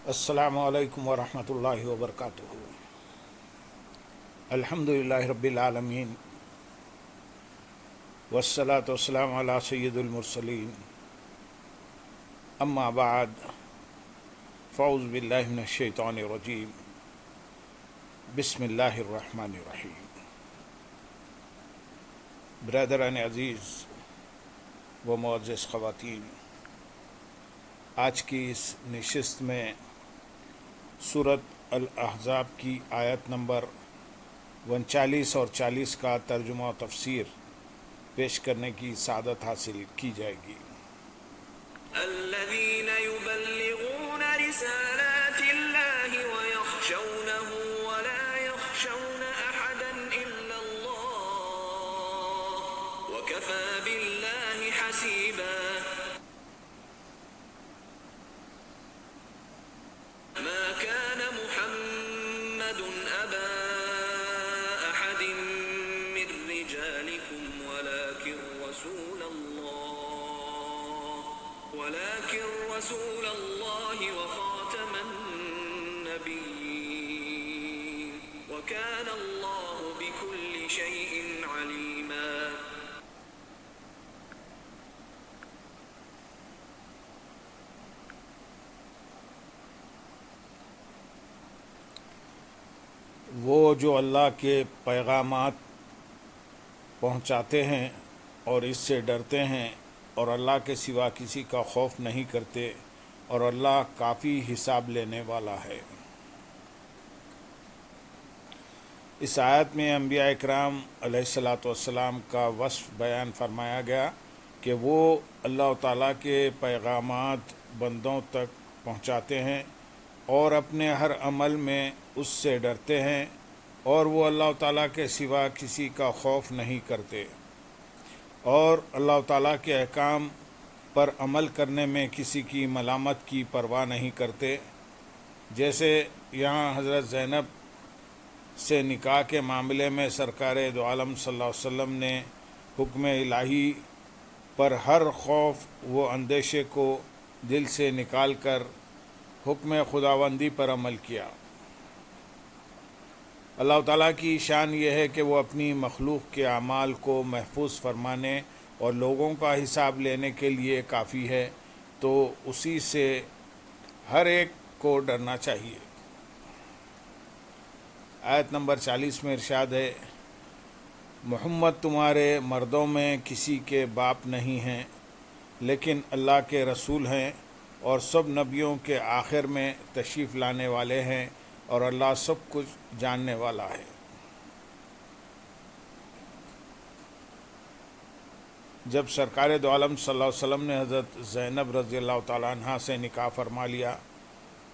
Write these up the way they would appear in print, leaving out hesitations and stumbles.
السلام علیکم ورحمۃ اللہ وبرکاتہ۔ الحمدللہ رب العالمین والصلاة والسلام علی سید المرسلین، اما بعد فاعوذ باللہ من الشیطان الرجیم، بسم اللہ الرحمن الرحیم۔ برادران عزیز و معزز خواتین، آج کی اس نشست میں سورۃ الاحزاب کی آیت نمبر 39 اور 40 کا ترجمہ و تفسیر پیش کرنے کی سعادت حاصل کی جائے گی۔ الذين يبلغون رسالات الله ويخشونه ولا يخشون أحدا إلا الله وكفى بالله حسيبا ما كان محمد أبا أحد من رجالكم ولكن رسول الله وخاتم النبيين وكان الله بكل شيء عليما۔ وہ جو اللہ کے پیغامات پہنچاتے ہیں اور اس سے ڈرتے ہیں اور اللہ کے سوا کسی کا خوف نہیں کرتے، اور اللہ کافی حساب لینے والا ہے۔ اس آیت میں انبیاء اکرام علیہ الصلاۃ والسلام کا وصف بیان فرمایا گیا کہ وہ اللہ تعالیٰ کے پیغامات بندوں تک پہنچاتے ہیں اور اپنے ہر عمل میں اس سے ڈرتے ہیں، اور وہ اللہ تعالیٰ کے سوا کسی کا خوف نہیں کرتے، اور اللہ تعالیٰ کے احکام پر عمل کرنے میں کسی کی ملامت کی پرواہ نہیں کرتے۔ جیسے یہاں حضرت زینب سے نکاح کے معاملے میں سرکار دو عالم صلی اللہ علیہ وسلم نے حکم الہی پر ہر خوف و اندیشے کو دل سے نکال کر حکم خداوندی پر عمل کیا۔ اللہ تعالیٰ کی شان یہ ہے کہ وہ اپنی مخلوق کے اعمال کو محفوظ فرمانے اور لوگوں کا حساب لینے کے لیے کافی ہے، تو اسی سے ہر ایک کو ڈرنا چاہیے۔ آیت نمبر 40 میں ارشاد ہے، محمد تمہارے مردوں میں کسی کے باپ نہیں ہیں، لیکن اللہ کے رسول ہیں اور سب نبیوں کے آخر میں تشریف لانے والے ہیں، اور اللہ سب کچھ جاننے والا ہے۔ جب سرکار دو عالم صلی اللہ علیہ وسلم نے حضرت زینب رضی اللہ تعالیٰ عنہ سے نکاح فرما لیا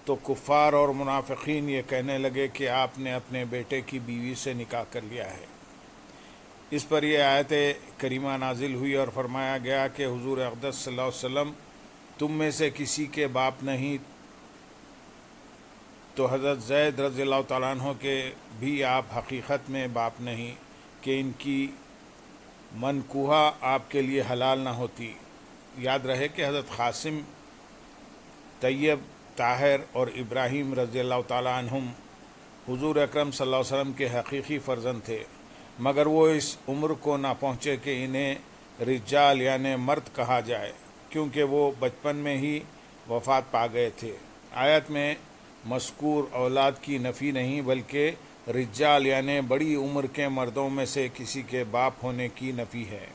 تو کفار اور منافقین یہ کہنے لگے کہ آپ نے اپنے بیٹے کی بیوی سے نکاح کر لیا ہے۔ اس پر یہ آیت کریمہ نازل ہوئی اور فرمایا گیا کہ حضور اقدس صلی اللہ علیہ وسلم تم میں سے کسی کے باپ نہیں، تو حضرت زید رضی اللہ تعالیٰ عنہ کے بھی آپ حقیقت میں باپ نہیں کہ ان کی منکوحہ آپ کے لیے حلال نہ ہوتی۔ یاد رہے کہ حضرت قاسم، طیب، طاہر اور ابراہیم رضی اللہ تعالیٰ عنہم حضور اکرم صلی اللہ علیہ وسلم کے حقیقی فرزند تھے، مگر وہ اس عمر کو نہ پہنچے کہ انہیں رجال یعنی مرد کہا جائے، کیونکہ وہ بچپن میں ہی وفات پا گئے تھے۔ آیت میں مذکور اولاد کی نفی نہیں بلکہ رجال یعنی بڑی عمر کے مردوں میں سے کسی کے باپ ہونے کی نفی ہے۔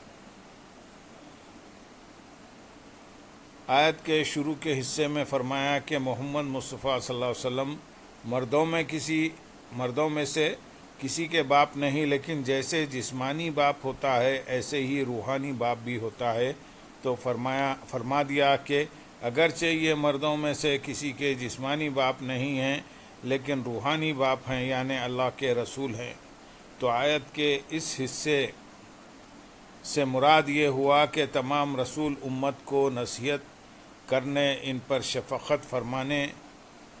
آیت کے شروع کے حصے میں فرمایا کہ محمد مصطفیٰ صلی اللہ علیہ وسلم مردوں میں سے کسی کے باپ نہیں، لیکن جیسے جسمانی باپ ہوتا ہے ایسے ہی روحانی باپ بھی ہوتا ہے، تو فرما دیا کہ اگرچہ یہ مردوں میں سے کسی کے جسمانی باپ نہیں ہیں لیکن روحانی باپ ہیں، یعنی اللہ کے رسول ہیں۔ تو آیت کے اس حصے سے مراد یہ ہوا کہ تمام رسول امت کو نصیحت کرنے، ان پر شفقت فرمانے،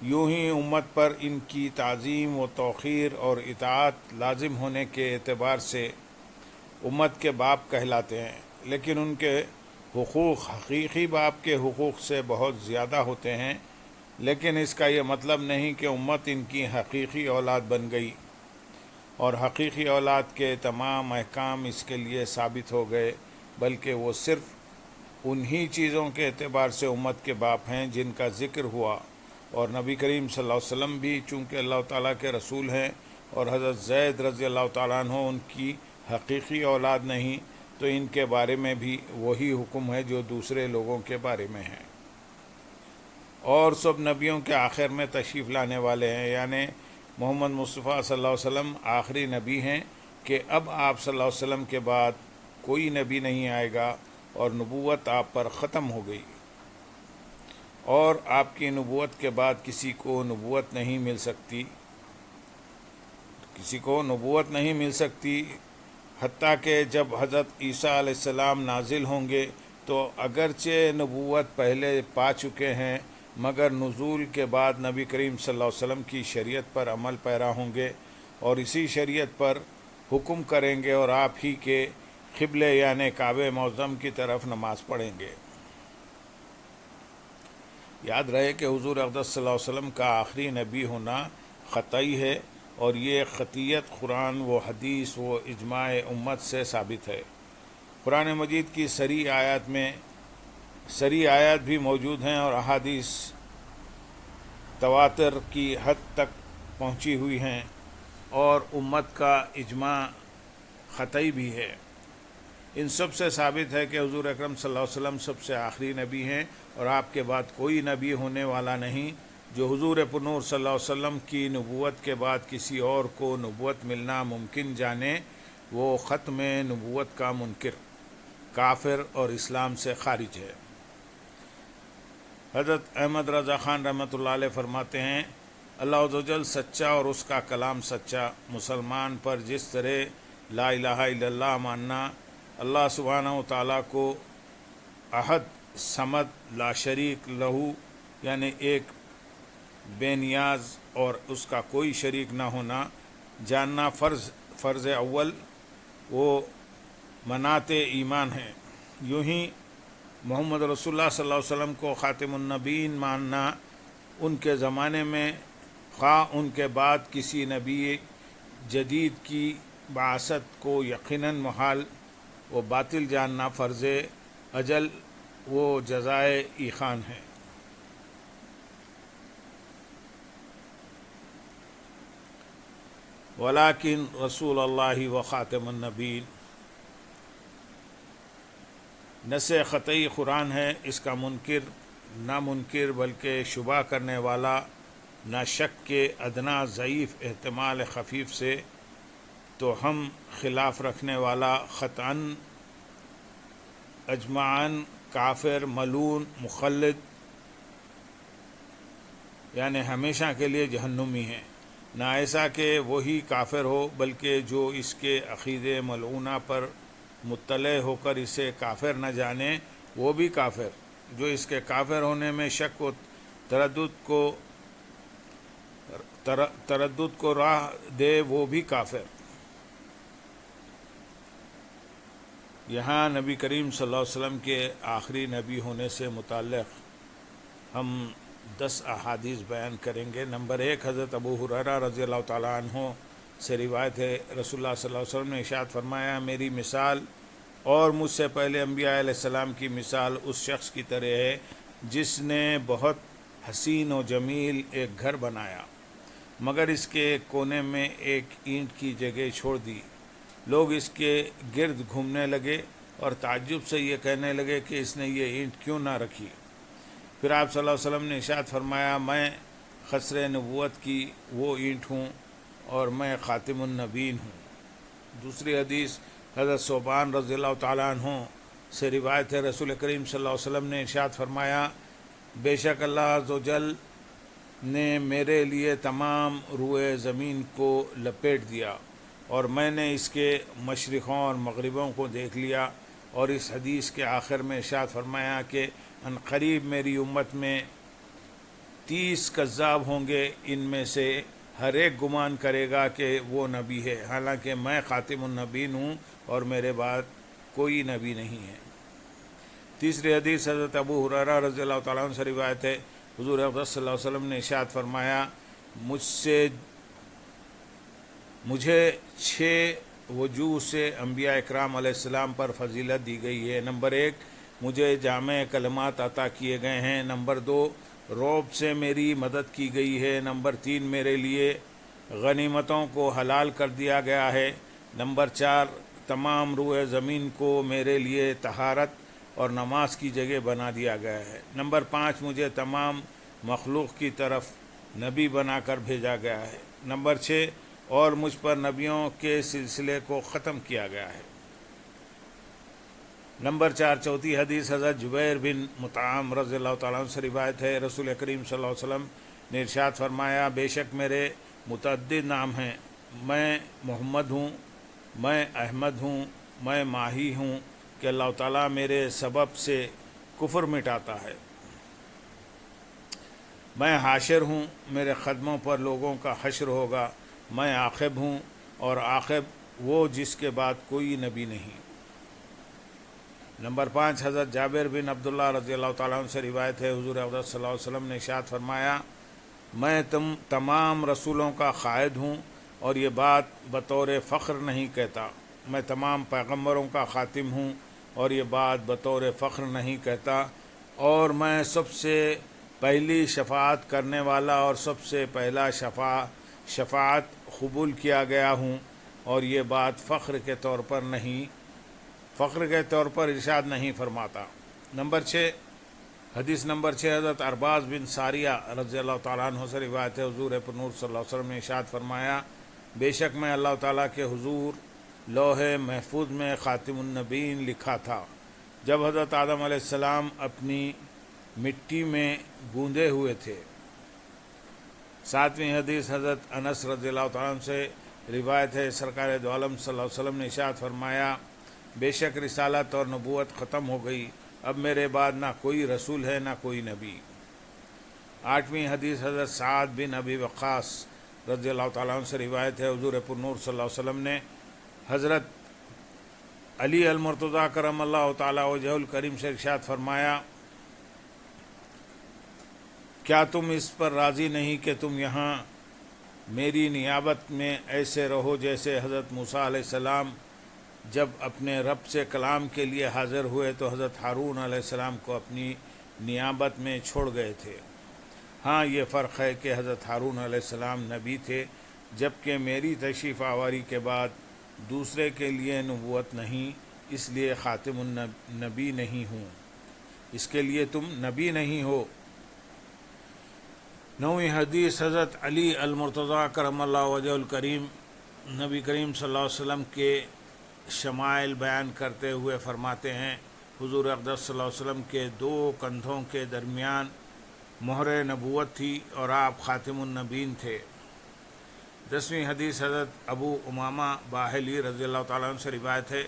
یوں ہی امت پر ان کی تعظیم و توقیر اور اطاعت لازم ہونے کے اعتبار سے امت کے باپ کہلاتے ہیں، لیکن ان کے حقوق حقیقی باپ کے حقوق سے بہت زیادہ ہوتے ہیں، لیکن اس کا یہ مطلب نہیں کہ امت ان کی حقیقی اولاد بن گئی اور حقیقی اولاد کے تمام احکام اس کے لیے ثابت ہو گئے، بلکہ وہ صرف انہی چیزوں کے اعتبار سے امت کے باپ ہیں جن کا ذکر ہوا، اور نبی کریم صلی اللہ علیہ وسلم بھی چونکہ اللہ تعالیٰ کے رسول ہیں اور حضرت زید رضی اللہ تعالیٰ عنہ ان کی حقیقی اولاد نہیں، تو ان کے بارے میں بھی وہی حکم ہے جو دوسرے لوگوں کے بارے میں ہے۔ اور سب نبیوں کے آخر میں تشریف لانے والے ہیں، یعنی محمد مصطفیٰ صلی اللہ علیہ وسلم آخری نبی ہیں کہ اب آپ صلی اللہ علیہ وسلم کے بعد کوئی نبی نہیں آئے گا اور نبوت آپ پر ختم ہو گئی، اور آپ کی نبوت کے بعد کسی کو نبوت نہیں مل سکتی، حتیٰ کہ جب حضرت عیسیٰ علیہ السلام نازل ہوں گے تو اگرچہ نبوت پہلے پا چکے ہیں، مگر نزول کے بعد نبی کریم صلی اللہ علیہ وسلم کی شریعت پر عمل پیرا ہوں گے اور اسی شریعت پر حکم کریں گے اور آپ ہی کے قبلے یعنی کعبہ معظم کی طرف نماز پڑھیں گے۔ یاد رہے کہ حضور اقدس صلی اللہ علیہ وسلم کا آخری نبی ہونا قطعی ہے، اور یہ قطعیت قرآن و حدیث و اجماع امت سے ثابت ہے۔ قرآن مجید کی صریح آیات بھی موجود ہیں اور احادیث تواتر کی حد تک پہنچی ہوئی ہیں، اور امت کا اجماع قطعی بھی ہے۔ ان سب سے ثابت ہے کہ حضور اکرم صلی اللہ علیہ وسلم سب سے آخری نبی ہیں اور آپ کے بعد کوئی نبی ہونے والا نہیں۔ جو حضور پرنور صلی اللہ علیہ وسلم کی نبوت کے بعد کسی اور کو نبوت ملنا ممکن جانے، وہ ختم نبوت کا منکر، کافر اور اسلام سے خارج ہے۔ حضرت احمد رضا خان رحمۃ اللہ علیہ فرماتے ہیں، اللہ عز و جل سچا اور اس کا کلام سچا۔ مسلمان پر جس طرح لا الہ الا اللہ ماننا، اللہ سبحانہ و تعالیٰ کو احد صمد لا شریک لہو یعنی ایک بے نیاز اور اس کا کوئی شریک نہ ہونا جاننا فرض اول وہ منات ایمان ہے۔ یوں ہی محمد رسول اللہ صلی اللہ علیہ وسلم کو خاتم النبیین ماننا، ان کے زمانے میں خواہ ان کے بعد کسی نبی جدید کی بعثت کو یقیناً محال و باطل جاننا فرض اجل و جزائے ایخان ہے۔ ولیکن رسول اللہ و خاتم النبیین نص قطعی قرآن ہے، اس کا منکر نہ منکر بلکہ شبہ کرنے والا، نہ شک کے ادنا ضعیف احتمال خفیف سے تو ہم خلاف رکھنے والا قطعاً اجماعاً کافر ملعون مخلد یعنی ہمیشہ کے لیے جہنمی ہے۔ نہ ایسا کہ وہی کافر ہو بلکہ جو اس کے عقیدے ملعونہ پر مطلع ہو کر اسے کافر نہ جانے وہ بھی کافر، جو اس کے کافر ہونے میں شک و تردد کو راہ دے وہ بھی کافر۔ یہاں نبی کریم صلی اللہ علیہ وسلم کے آخری نبی ہونے سے متعلق ہم 10 احادیث بیان کریں گے۔ نمبر 1، حضرت ابو ہریرہ رضی اللہ تعالیٰ عنہ سے روایت ہے، رسول اللہ صلی اللہ علیہ وسلم نے ارشاد فرمایا، میری مثال اور مجھ سے پہلے انبیاء علیہ السلام کی مثال اس شخص کی طرح ہے جس نے بہت حسین و جمیل ایک گھر بنایا، مگر اس کے ایک کونے میں ایک اینٹ کی جگہ چھوڑ دی۔ لوگ اس کے گرد گھومنے لگے اور تعجب سے یہ کہنے لگے کہ اس نے یہ اینٹ کیوں نہ رکھی۔ پھر آپ صلی اللہ علیہ وسلم نے ارشاد فرمایا، میں خسر نبوت کی وہ اینٹ ہوں اور میں خاتم النبیین ہوں۔ دوسری حدیث حضرت ثوبان رضی اللہ تعالیٰ عنہ سے روایت ہے، رسول کریم صلی اللہ علیہ وسلم نے ارشاد فرمایا، بے شک اللہ عز و جل نے میرے لیے تمام روئے زمین کو لپیٹ دیا اور میں نے اس کے مشرقوں اور مغربوں کو دیکھ لیا، اور اس حدیث کے آخر میں ارشاد فرمایا کہ ان قریب میری امت میں 30 کذاب ہوں گے، ان میں سے ہر ایک گمان کرے گا کہ وہ نبی ہے، حالانکہ میں خاتم النبیین ہوں اور میرے بعد کوئی نبی نہیں ہے۔ تیسری حدیث حضرت ابو ہریرہ رضی اللہ تعالیٰ عنہ سے روایت ہے، حضور اقدس صلی اللہ علیہ وسلم نے ارشاد فرمایا مجھے 6 وجوہ سے انبیاء اکرام علیہ السلام پر فضیلت دی گئی ہے۔ نمبر 1، مجھے جامع کلمات عطا کیے گئے ہیں۔ نمبر 2، رعب سے میری مدد کی گئی ہے۔ نمبر 3، میرے لیے غنیمتوں کو حلال کر دیا گیا ہے۔ نمبر 4، تمام روئے زمین کو میرے لیے طہارت اور نماز کی جگہ بنا دیا گیا ہے۔ نمبر 5، مجھے تمام مخلوق کی طرف نبی بنا کر بھیجا گیا ہے۔ نمبر 6، اور مجھ پر نبیوں کے سلسلے کو ختم کیا گیا ہے۔ نمبر 4، چوتھی حدیث حضرت جبیر بن مطعم رضی اللہ تعالیٰ عنہ سے روایت ہے، رسول کریم صلی اللہ علیہ وسلم نے ارشاد فرمایا، بے شک میرے متعدد نام ہیں، میں محمد ہوں، میں احمد ہوں، میں ماہی ہوں کہ اللہ تعالیٰ میرے سبب سے کفر مٹاتا ہے، میں حاشر ہوں، میرے قدموں پر لوگوں کا حشر ہوگا، میں عاقب ہوں، اور عاقب وہ جس کے بعد کوئی نبی نہیں۔ نمبر 5، حضرت جابر بن عبداللہ رضی اللہ تعالیٰ عنہ سے روایت ہے، حضور اقدس صلی اللہ علیہ وسلم نے ارشاد فرمایا، میں تمام رسولوں کا قائد ہوں اور یہ بات بطور فخر نہیں کہتا، میں تمام پیغمبروں کا خاتم ہوں اور یہ بات بطور فخر نہیں کہتا، اور میں سب سے پہلی شفاعت کرنے والا اور سب سے پہلا شفاعت قبول کیا گیا ہوں، اور یہ بات فخر کے طور پر ارشاد نہیں فرماتا۔ نمبر 6، حدیث نمبر 6، حضرت ارباز بن ساریہ رضی اللہ تعالیٰ عنہ سے روایت ہے، حضور پرنور صلی اللہ علیہ وسلم نے ارشاد فرمایا، بے شک میں اللہ تعالیٰ کے حضور لوح محفوظ میں خاتم النبیین لکھا تھا جب حضرت آدم علیہ السلام اپنی مٹی میں گوندے ہوئے تھے۔ 7ویں حدیث حضرت انس رضی اللہ تعالیٰ عنہ سے روایت ہے، سرکار دو عالم صلی اللہ علیہ وسلم نے ارشاد فرمایا، بے شک رسالت اور نبوت ختم ہو گئی، اب میرے بعد نہ کوئی رسول ہے نہ کوئی نبی۔ 8ویں حدیث حضرت سعد بن ابی وقاص رضی اللہ تعالیٰ عنہ سے روایت ہے، حضور پرنور صلی اللہ علیہ وسلم نے حضرت علی المرتضیٰ کرم اللہ تعالیٰ وجہہ الکریم سے ارشاد فرمایا، کیا تم اس پر راضی نہیں کہ تم یہاں میری نیابت میں ایسے رہو جیسے حضرت موسیٰ علیہ السلام جب اپنے رب سے کلام کے لیے حاضر ہوئے تو حضرت ہارون علیہ السلام کو اپنی نیابت میں چھوڑ گئے تھے۔ ہاں یہ فرق ہے کہ حضرت ہارون علیہ السلام نبی تھے، جبکہ میری تشریف آوری کے بعد دوسرے کے لیے نبوت نہیں، اس لیے خاتم النبی نہیں ہوں، اس کے لیے تم نبی نہیں ہو۔ 9ویں حدیث حضرت علی المرتضیٰ کرم اللہ وجہ الکریم نبی کریم صلی اللہ علیہ وسلم کے شمائل بیان کرتے ہوئے فرماتے ہیں، حضور اقدس صلی اللہ علیہ وسلم کے 2 کندھوں کے درمیان مہر نبوت تھی اور آپ خاتم النبیین تھے۔ 10ویں حدیث حضرت ابو امامہ باہلی رضی اللہ تعالیٰ عنہ سے روایت ہے،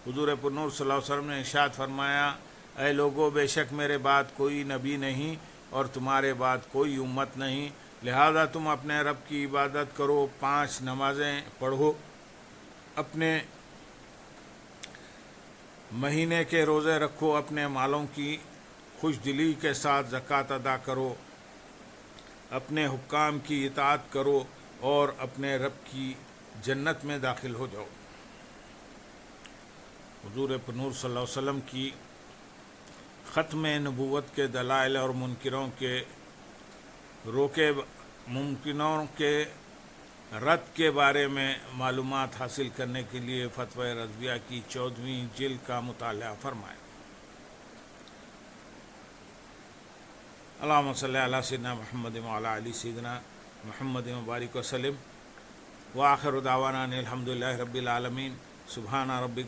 حضور پرنور صلی اللہ علیہ وسلم نے ارشاد فرمایا، اے لوگو، بے شک میرے بعد کوئی نبی نہیں اور تمہارے بعد کوئی امت نہیں، لہذا تم اپنے رب کی عبادت کرو، 5 نمازیں پڑھو، اپنے مہینے کے روزے رکھو، اپنے مالوں کی خوش دلی کے ساتھ زکوٰۃ ادا کرو، اپنے حکام کی اطاعت کرو اور اپنے رب کی جنت میں داخل ہو جاؤ۔ حضور پرنور صلی اللہ علیہ وسلم کی ختم نبوت کے دلائل اور منکروں کے رد کے بارے میں معلومات حاصل کرنے کے لیے فتویٰ رضویہ کی 14ویں جلد کا مطالعہ فرمائیں۔ اللہم صلی علی سیدنا محمد وعلی آل سیدنا محمد مبارک وسلم، وآخر دعوانا ان الحمد للہ رب العالمین، سبحان ربک